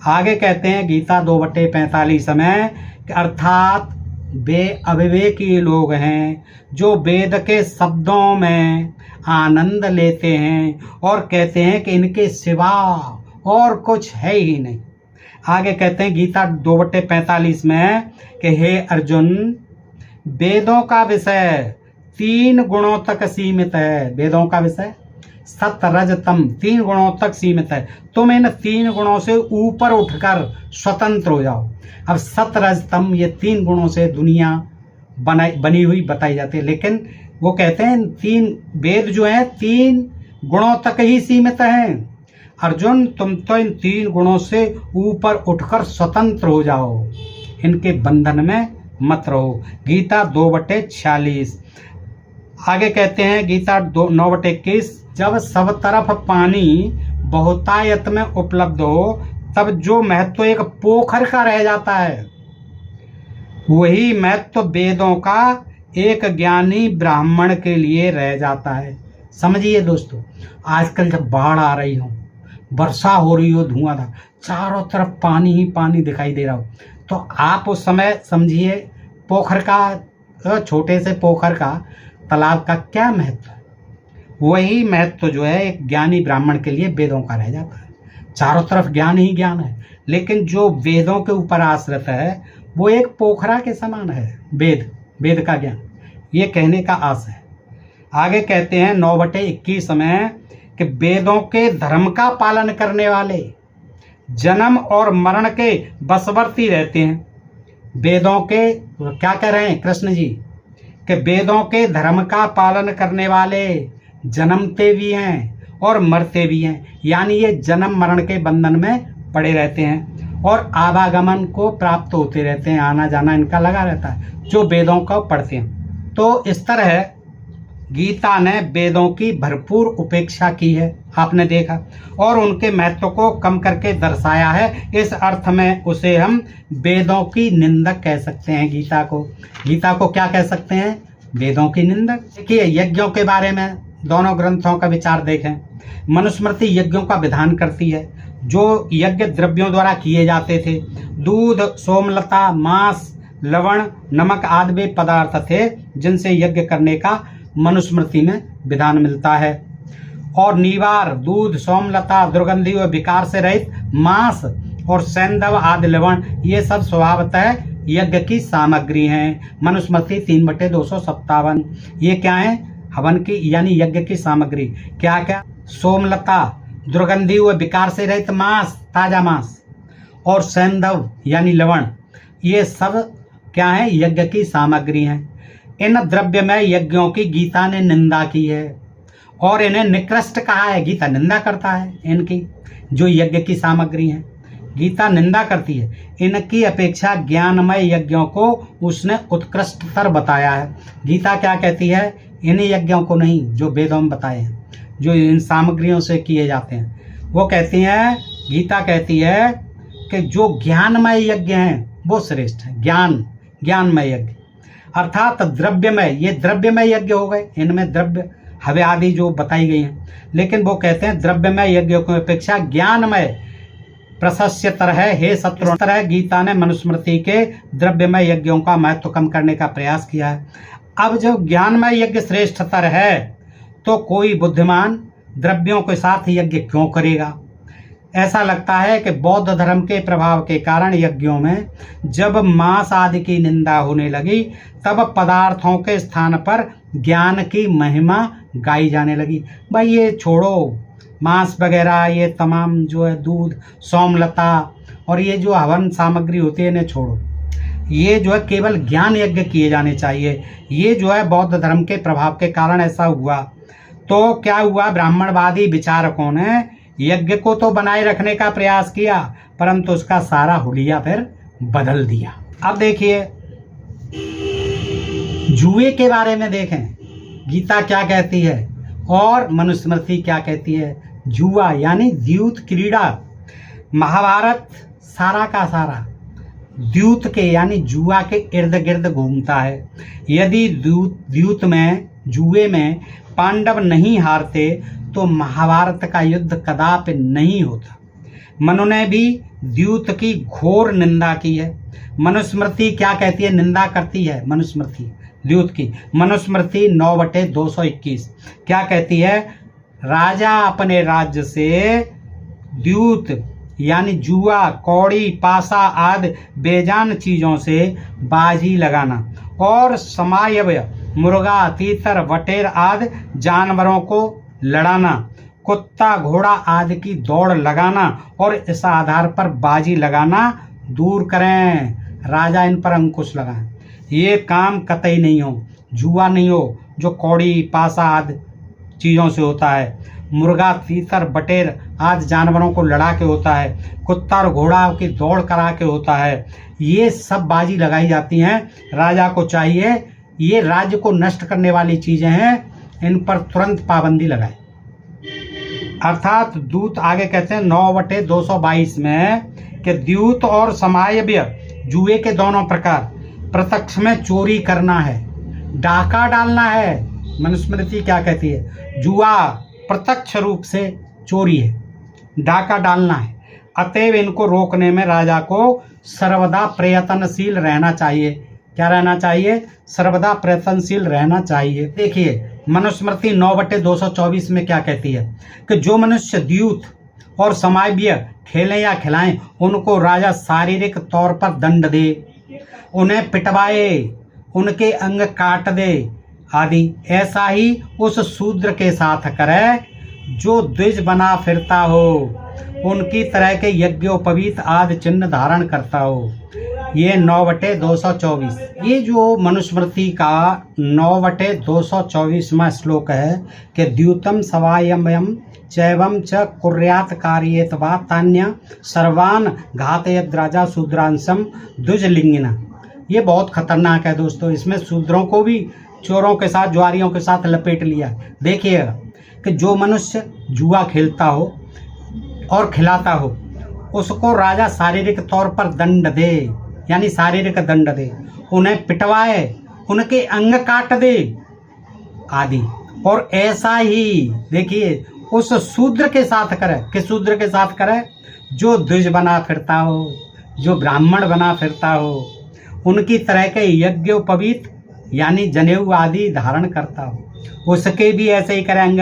आगे कहते हैं गीता 2/45 में, अर्थात वे अविवेकी लोग हैं जो वेद के शब्दों में आनंद लेते हैं और कहते हैं कि इनके सिवा और कुछ है ही नहीं। आगे कहते हैं गीता 2/45 में कि हे अर्जुन, वेदों का विषय 3 गुणों तक सीमित है। वेदों का विषय सत रज तम 3 गुणों तक सीमित है। तुम इन 3 गुणों से ऊपर उठकर स्वतंत्र हो जाओ। अब सत रज तम ये 3 गुणों से दुनिया बनी हुई बताई जाती है, लेकिन वो कहते हैं 3 वेद जो हैं 3 गुणों तक ही सीमित हैं। अर्जुन, तुम तो इन 3 गुणों से ऊपर उठकर स्वतंत्र हो जाओ, इनके बंधन में मत रहो। गीता 2/46। आगे कहते हैं गीता 9/21, जब सब तरफ पानी बहुतायत में उपलब्ध हो तब जो महत्व एक पोखर का रह जाता है, वही महत्व वेदों का एक ज्ञानी ब्राह्मण के लिए रह जाता है। समझिए दोस्तों, आजकल जब बाढ़ आ रही हो, वर्षा हो रही हो, धुआंधार, चारों तरफ पानी ही पानी दिखाई दे रहा हो, तो आप उस समय समझिए पोखर का, छोटे से पोखर का, तालाब का क्या महत्व है। वही महत्व जो है एक ज्ञानी ब्राह्मण के लिए वेदों का रह जाता है। चारों तरफ ज्ञान ही ज्ञान है, लेकिन जो वेदों के ऊपर आश्रित है वो एक पोखरा के समान है। वेद का ज्ञान, ये कहने का आस है। आगे कहते हैं 9/21 में कि वेदों के धर्म का पालन करने वाले जन्म और मरण के बशवर्ती रहते हैं। वेदों के क्या कह रहे हैं कृष्ण जी कि वेदों के धर्म का पालन करने वाले जन्मते भी हैं और मरते भी हैं, यानी ये जन्म मरण के बंधन में पड़े रहते हैं और आवागमन को प्राप्त होते रहते हैं, आना जाना इनका लगा रहता है जो वेदों को पढ़ते हैं। तो इस तरह गीता ने वेदों की भरपूर उपेक्षा की है, आपने देखा, और उनके महत्व को कम करके दर्शाया है। इस अर्थ में उसे हम वेदों की निंदक कह सकते हैं। गीता को क्या कह सकते हैं? वेदों की निंदक। देखिए यज्ञों के बारे में दोनों ग्रंथों का विचार देखें। मनुस्मृति यज्ञों का विधान करती है, जो यज्ञ द्रव्यों द्वारा किए जाते थे। दूध, सोमलता, मांस, लवण, नमक आदि वे पदार्थ थे जिनसे यज्ञ करने का मनुस्मृति में विधान मिलता है। और नीवार, दूध, सोमलता, दुर्गंधी व विकार से रहित मांस और सैंधव आदि लवण, ये सब स्वभावतः यज्ञ की सामग्री हैं। मनुस्मृति 3/257। ये क्या है? हवन की यानी यज्ञ की सामग्री। क्या क्या? सोमलता, दुर्गंधी व विकार से रहित मांस, ताजा मांस, और सैंधव यानी लवण, ये सब क्या है? यज्ञ की सामग्री हैं। इन द्रव्यमय यज्ञों की गीता ने निंदा की है और इन्हें निकृष्ट कहा है। गीता निंदा करता है इनकी, जो यज्ञ की सामग्री हैं, गीता निंदा करती है। इनकी अपेक्षा ज्ञानमय यज्ञों को उसने उत्कृष्टतर बताया है। गीता क्या कहती है? इन यज्ञों को नहीं जो वेदों में बताए हैं, जो इन सामग्रियों से किए जाते हैं, वो कहती हैं, गीता कहती है कि जो ज्ञानमय यज्ञ हैं वो श्रेष्ठ है। ज्ञानमय यज्ञ अर्थात द्रव्यमय, ये द्रव्यमय यज्ञ हो गए, इनमें द्रव्य हव्य आदि जो बताई गई हैं। लेकिन वो कहते हैं द्रव्यमय यज्ञों की अपेक्षा ज्ञानमय प्रशस्यतर है। हे शत्रु, तरह गीता ने मनुस्मृति के द्रव्यमय यज्ञों का महत्व कम करने का प्रयास किया है। अब जब ज्ञानमय यज्ञ श्रेष्ठतर है तो कोई बुद्धिमान द्रव्यों के साथ यज्ञ क्यों करेगा? ऐसा लगता है कि बौद्ध धर्म के प्रभाव के कारण यज्ञों में जब मांस आदि की निंदा होने लगी तब पदार्थों के स्थान पर ज्ञान की महिमा गाई जाने लगी। भाई ये छोड़ो, मांस वगैरह ये तमाम जो है दूध, सोमलता और ये जो हवन सामग्री होती है इन्हें छोड़ो। ये जो है केवल ज्ञान यज्ञ किए जाने चाहिए। ये जो है बौद्ध धर्म के प्रभाव के कारण ऐसा हुआ। तो क्या हुआ? ब्राह्मणवादी विचारकों ने यज्ञ को तो बनाए रखने का प्रयास किया परंतु उसका सारा हुलिया फिर बदल दिया। अब देखिए जुए के बारे में देखें, गीता क्या कहती है और मनुस्मृति क्या कहती है। जुआ यानी द्यूत क्रीड़ा, महाभारत सारा का सारा द्यूत के यानी जुआ के इर्द गिर्द घूमता है। यदि द्यूत में, जुए में पांडव नहीं हारते तो महाभारत का युद्ध कदापि नहीं होता। मनु ने भी द्यूत की घोर निंदा की है। मनुस्मृति क्या कहती है? निंदा करती है मनुस्मृति द्यूत की। मनुस्मृति 9/221 क्या कहती है? राजा अपने राज्य से द्यूत यानी जुआ, कौड़ी, पासा आदि बेजान चीजों से बाजी लगाना और समायव्य, मुर्गा, तीतर, बटेर आदि जानवरों को लड़ाना, कुत्ता, घोड़ा आदि की दौड़ लगाना और इस आधार पर बाजी लगाना दूर करें। राजा इन पर अंकुश लगाएं। ये काम कतई नहीं हो, जुआ नहीं हो जो कौड़ी, पासा आदि चीज़ों से होता है। मुर्गा, तीतर, बटेर आदि जानवरों को लड़ा के होता है। कुत्ता और घोड़ा की दौड़ करा के होता है। ये सब बाजी लगाई जाती हैं। राजा को चाहिए, ये राज्य को नष्ट करने वाली चीज़ें हैं, इन पर तुरंत पाबंदी लगाए। अर्थात दूत आगे कहते हैं 9/222 में कि द्यूत और समायव्य जुए के दोनों प्रकार, प्रत्यक्ष में चोरी करना है, डाका डालना है। मनुस्मृति क्या कहती है? जुआ प्रत्यक्ष रूप से चोरी है, डाका डालना है। अतएव इनको रोकने में राजा को सर्वदा प्रयत्नशील रहना चाहिए। क्या रहना चाहिए? सर्वदा प्रयत्नशील रहना चाहिए। देखिए मनुस्मृति 9/224 में क्या कहती है कि जो मनुष्य द्यूत और समायव्य खेलें या खिलाएं उनको राजा शारीरिक तौर पर दंड दे, उन्हें पिटवाए, उनके अंग काट दे आदि। ऐसा ही उस शूद्र के साथ करे जो द्विज बना फिरता हो, उनकी तरह के यज्ञोपवीत आदि चिन्ह धारण करता हो। ये 9/224। ये जो मनुस्मृति का 9/224वां श्लोक है कि द्यूतम सवायम्यम चैवम च कुर्यात कार्येत वा तान्य सर्वान घातयद राजा शूद्रांशम द्विजलिंगिना। ये बहुत खतरनाक है दोस्तों। इसमें शूद्रों को भी चोरों के साथ, जुआरियों के साथ लपेट लिया। देखिएगा कि जो मनुष्य जुआ खेलता हो और खिलाता हो उसको राजा शारीरिक तौर पर दंड दे, यानी शारीरिक दंड दे, उन्हें पिटवाए, उनके अंग काट दे आदि। और ऐसा ही देखिए उस शूद्र के साथ करे। किस शूद्र के साथ करे? जो द्विज बना फिरता हो, जो ब्राह्मण बना फिरता हो, उनकी तरह के यज्ञोपवीत यानी जनेऊ आदि धारण करता हो, उसके भी ऐसे ही करे, अंग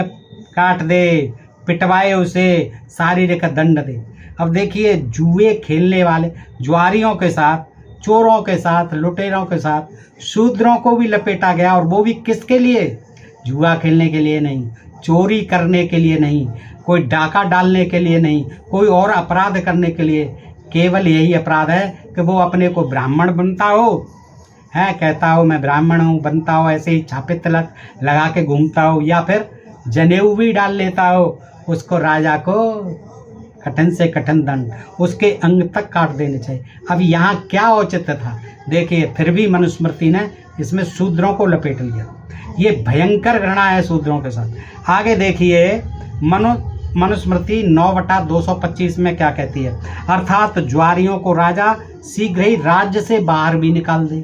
काट दे, पिटवाए उसे, शारीरिक दंड दे। अब देखिए, जुए खेलने वाले जुआरियों के साथ, चोरों के साथ, लुटेरों के साथ शूद्रों को भी लपेटा गया, और वो भी किसके लिए? जुआ खेलने के लिए नहीं, चोरी करने के लिए नहीं, कोई डाका डालने के लिए नहीं, कोई और अपराध करने के लिए। केवल यही अपराध है कि वो अपने को ब्राह्मण बनता हो, है कहता हो मैं ब्राह्मण हूँ, बनता हो, ऐसे ही छापे तिलक लगा के घूमता हो, या फिर जनेऊ भी डाल लेता हो, उसको राजा को कठिन से कठिन दंड, उसके अंग तक काट देने चाहिए। अब यहाँ क्या औचित्य था? देखिए, फिर भी मनुस्मृति ने इसमें शूद्रों को लपेट लिया। ये भयंकर घृणा है शूद्रों के साथ। आगे देखिए, मनुस्मृति 9/225 में क्या कहती है? अर्थात ज्वारियों को राजा शीघ्र ही राज्य से बाहर भी निकाल दे।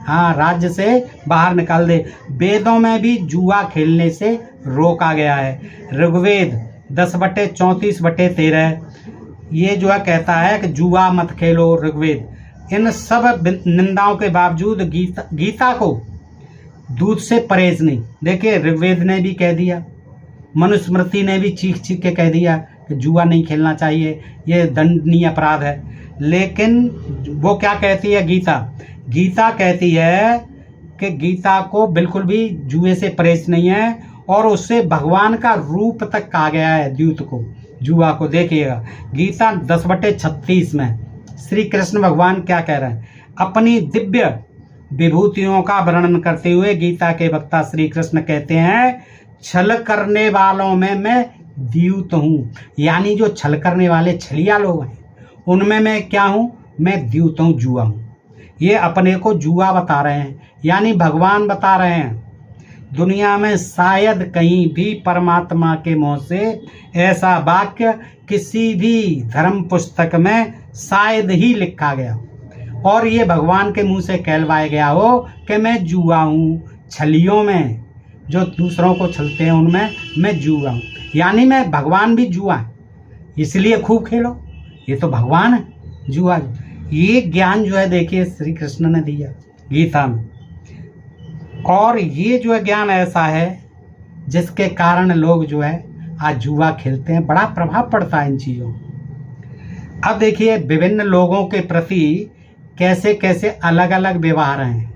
हाँ, राज्य से बाहर निकाल दे। वेदों में भी जुआ खेलने से रोका गया है। ऋग्वेद 10/34/13 ये जो है कहता है कि जुआ मत खेलो। ऋग्वेद इन सब निंदाओं के बावजूद गीता को दूध से परहेज नहीं। देखिए, ऋग्वेद ने भी कह दिया, मनुस्मृति ने भी चीख चीख के कह दिया कि जुआ नहीं खेलना चाहिए, ये दंडनीय अपराध है। लेकिन वो क्या कहती है गीता? गीता कहती है कि गीता को बिल्कुल भी जुए से परहेज नहीं है, और उससे भगवान का रूप तक कहा गया है द्यूत को, जुआ को। देखिएगा, गीता 10/36 में श्री कृष्ण भगवान क्या कह रहे हैं? अपनी दिव्य विभूतियों का वर्णन करते हुए गीता के वक्ता श्री कृष्ण कहते हैं, छल करने वालों में मैं द्यूत हूँ। यानी जो छल करने वाले छलिया लोग हैं, उनमें मैं क्या हूँ? मैं द्यूत हूँ, जुआ हूँ। ये अपने को जुआ बता रहे हैं, यानी भगवान बता रहे हैं। दुनिया में शायद कहीं भी परमात्मा के मुंह से ऐसा वाक्य किसी भी धर्म पुस्तक में शायद ही लिखा गया, और ये भगवान के मुंह से कहलवाया गया हो कि मैं जुआ हूँ। छलियों में जो दूसरों को छलते हैं, उनमें मैं जुआ हूँ, यानी मैं भगवान भी जुआ है, इसलिए खूब खेलो, ये तो भगवान है, जुआ। ये ज्ञान जो है देखिए श्री कृष्ण ने दिया गीता में, और ये जो है ज्ञान ऐसा है जिसके कारण लोग जो है आज जुआ खेलते हैं। बड़ा प्रभाव पड़ता है इन चीज़ों। अब देखिए, विभिन्न लोगों के प्रति कैसे कैसे अलग अलग व्यवहार हैं।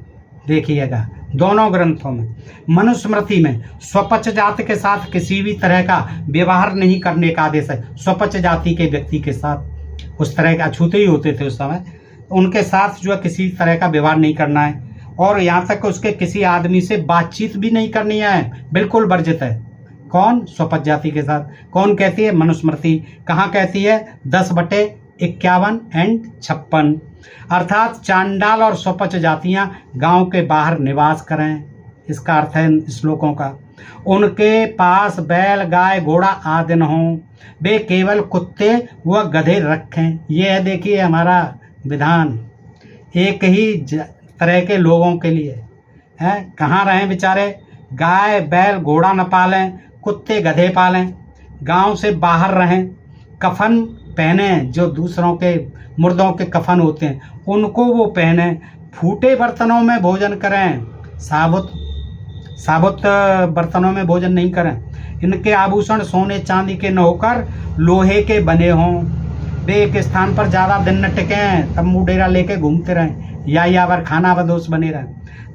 देखिएगा, दोनों ग्रंथों में, मनुस्मृति में स्वपच जाति के साथ किसी भी तरह का व्यवहार नहीं करने का आदेश है। स्वपच जाति के व्यक्ति के साथ, उस तरह के अछूते ही होते थे उस समय, उनके साथ जो है किसी तरह का व्यवहार नहीं करना है, और यहाँ तक उसके किसी आदमी से बातचीत भी नहीं करनी है, बिल्कुल वर्जित है। कौन? स्वपच जाति के साथ। कौन कहती है? मनुस्मृति। कहाँ कहती है? 10/51 एंड 56। अर्थात चांडाल और स्वपच जातियां गांव के बाहर निवास करें। इसका अर्थ है इन श्लोकों का, उनके पास बैल, गाय, घोड़ा आदि न हों, वे केवल कुत्ते व गधे रखें। ये है देखिए हमारा विधान, एक ही तरह के लोगों के लिए है। कहाँ रहें बेचारे? गाय, बैल, घोड़ा न पालें, कुत्ते गधे पालें, गांव से बाहर रहें, कफन पहने, जो दूसरों के मुर्दों के कफन होते हैं उनको वो पहने, फूटे बर्तनों में भोजन करें, साबुत बर्तनों में भोजन नहीं करें। इनके आभूषण सोने चांदी के न होकर लोहे के बने हों, वे एक स्थान पर ज़्यादा दिन न टिकें, तम्बू डेरा लेके घूमते रहें, या वर खाना बदोश बने रहें।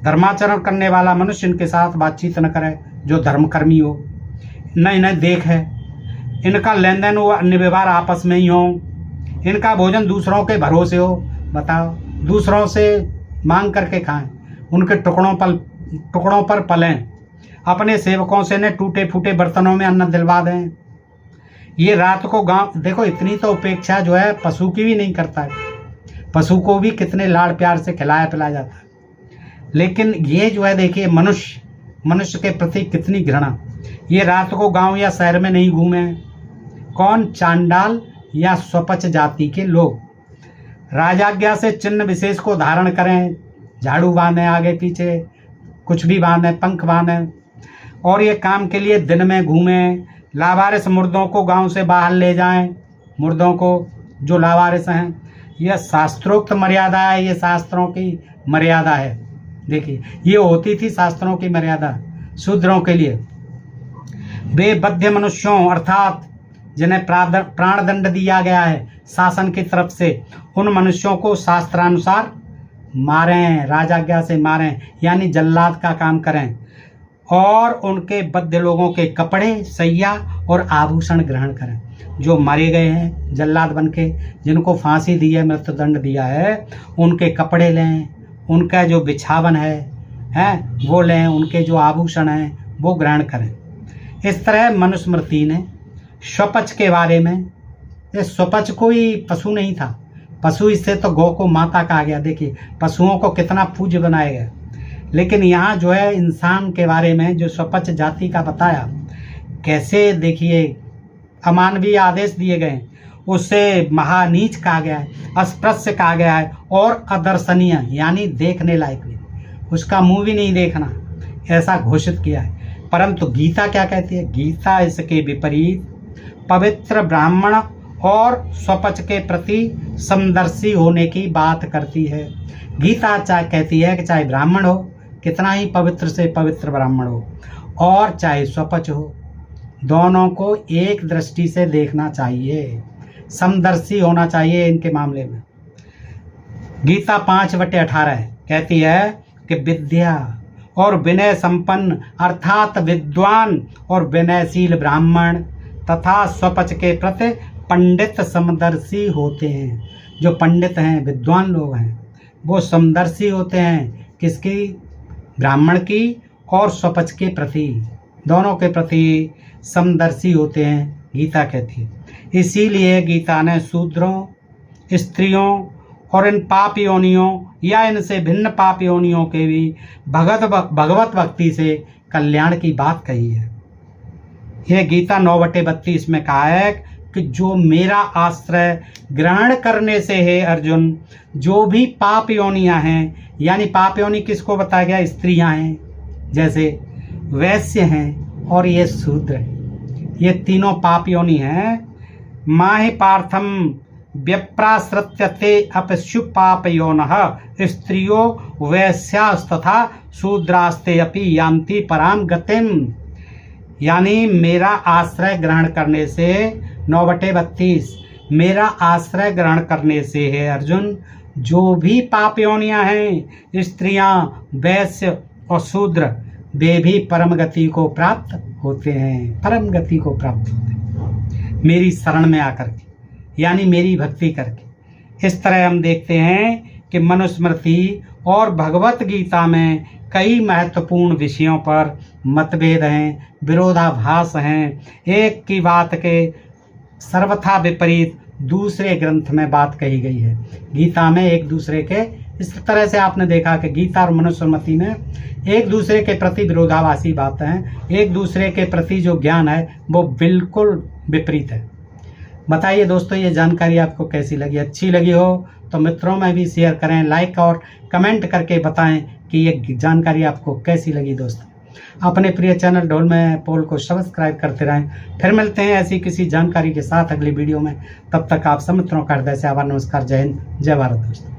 धर्माचरण करने वाला मनुष्य इनके साथ बातचीत न करे जो धर्मकर्मी हो, न इन्हें देख है। इनका लेन देन व अन्य व्यवहार आपस में ही हो। इनका भोजन दूसरों के भरोसे हो। बताओ, दूसरों से मांग करके खाएं, उनके टुकड़ों पर पलें, अपने सेवकों से न टूटे फूटे बर्तनों में अन्न दिलवा दें। ये रात को गांव, देखो इतनी तो उपेक्षा जो है पशु की भी नहीं करता है। पशु को भी कितने लाड़ प्यार से खिलाया पिलाया जाता है, लेकिन ये जो है देखिए मनुष्य के प्रति कितनी घृणा। ये रात को गांव या शहर में नहीं घूमे। कौन? चांडाल या स्वपच जाति के लोग। राजाज्ञा से चिन्ह विशेष को धारण करें, झाड़ू बांधें, आगे पीछे कुछ भी बांधें, पंख बांधें, और ये काम के लिए दिन में घूमें, लावारिस मुर्दों को गांव से बाहर ले जाएं, मुर्दों को जो लावारिस हैं। यह शास्त्रोक्त मर्यादा है, ये शास्त्रों की मर्यादा है। देखिए, ये होती थी शास्त्रों की मर्यादा शूद्रों के लिए। वे बद्ध मनुष्यों अर्थात जिन्हें प्राण दंड दिया गया है शासन की तरफ से, उन मनुष्यों को शास्त्रानुसार मारें, राजाज्ञा से मारें, यानी जल्लाद का काम करें, और उनके बद्ध लोगों के कपड़े, सैया और आभूषण ग्रहण करें। जो मारे गए हैं जल्लाद बन के, जिनको फांसी दी है, मृत्युदंड दिया है, उनके कपड़े लें, उनका जो बिछावन है वो लें, उनके जो आभूषण हैं वो ग्रहण करें। इस तरह मनुस्मृति ने स्वपच के बारे में, ये स्वपच कोई पशु नहीं था, पशु इससे तो गौ को माता कहा गया। देखिए पशुओं को कितना पूज्य बनाया गया, लेकिन यहाँ जो है इंसान के बारे में जो स्वपच जाति का बताया, कैसे देखिए अमानवीय आदेश दिए गए, उससे महानीच कहा गया है, अस्पृश्य कहा गया है, और अदर्शनीय यानी देखने लायक नहीं, उसका मुंह भी नहीं देखना, ऐसा घोषित किया है। परंतु गीता क्या कहती है? गीता इसके विपरीत पवित्र ब्राह्मण और स्वपच के प्रति समदर्शी होने की बात करती है। गीता कहती है कि चाहे ब्राह्मण हो, कितना ही पवित्र से पवित्र ब्राह्मण हो, और चाहे स्वपच हो, दोनों को एक दृष्टि से देखना चाहिए, समदर्शी होना चाहिए इनके मामले में। गीता 5/18 कहती है कि विद्या और विनय संपन्न अर्थात विद्वान और विनयशील ब्राह्मण तथा स्वपच के प्रति पंडित समदर्शी होते हैं। जो पंडित हैं, विद्वान लोग हैं, वो समदर्शी होते हैं, किसकी? ब्राह्मण की और स्वपच के प्रति, दोनों के प्रति समदर्शी होते हैं, गीता कहती है। इसीलिए गीता ने शूद्रों, स्त्रियों और इन पाप योनियों या इनसे भिन्न पाप योनियों के भी भगवत भक्ति से कल्याण की बात कही है। यह गीता 9/32 में कहा है कि जो मेरा आश्रय ग्रहण करने से है अर्जुन, जो भी पाप योनियां हैं, यानी पाप योनि किसको बताया गया? स्त्रियां हैं, जैसे वैश्य हैं और ये शूद्र हैं, ये तीनों पाप योनि हैं। माहि पार्थम व्यप्राश्रित्यते अपशु पाप योनः स्त्रियो वैश्यास्तथा शूद्रास्ते अपि यान्ति पराम गतिम। यानी मेरा आश्रय ग्रहण करने से 9/32 मेरा आश्रय ग्रहण करने से है अर्जुन, जो भी पाप योनियां हैं, स्त्रियां, वैश्य और शूद्र, वे भी परम गति को प्राप्त होते हैं, परम गति को प्राप्त होते हैं मेरी शरण में आकर के, यानी मेरी भक्ति करके। इस तरह हम देखते हैं कि मनुस्मृति और भगवत गीता में कई महत्वपूर्ण विषयों पर मतभेद हैं, विरोधाभास हैं। एक की बात के सर्वथा विपरीत दूसरे ग्रंथ में बात कही गई है। गीता में एक दूसरे के, इस तरह से आपने देखा कि गीता और मनुस्मृति में एक दूसरे के प्रति विरोधाभासी बातें हैं, एक दूसरे के प्रति जो ज्ञान है वो बिल्कुल विपरीत है। बताइए दोस्तों, ये जानकारी आपको कैसी लगी? अच्छी लगी हो तो मित्रों में भी शेयर करें, लाइक और कमेंट करके बताएं कि ये जानकारी आपको कैसी लगी। दोस्तों, अपने प्रिय चैनल ढोल में पोल को सब्सक्राइब करते रहें। फिर मिलते हैं ऐसी किसी जानकारी के साथ अगली वीडियो में। तब तक आप सब मित्रों का हृदय से आभार, नमस्कार, जय हिंद, जय भारत। दोस्तों।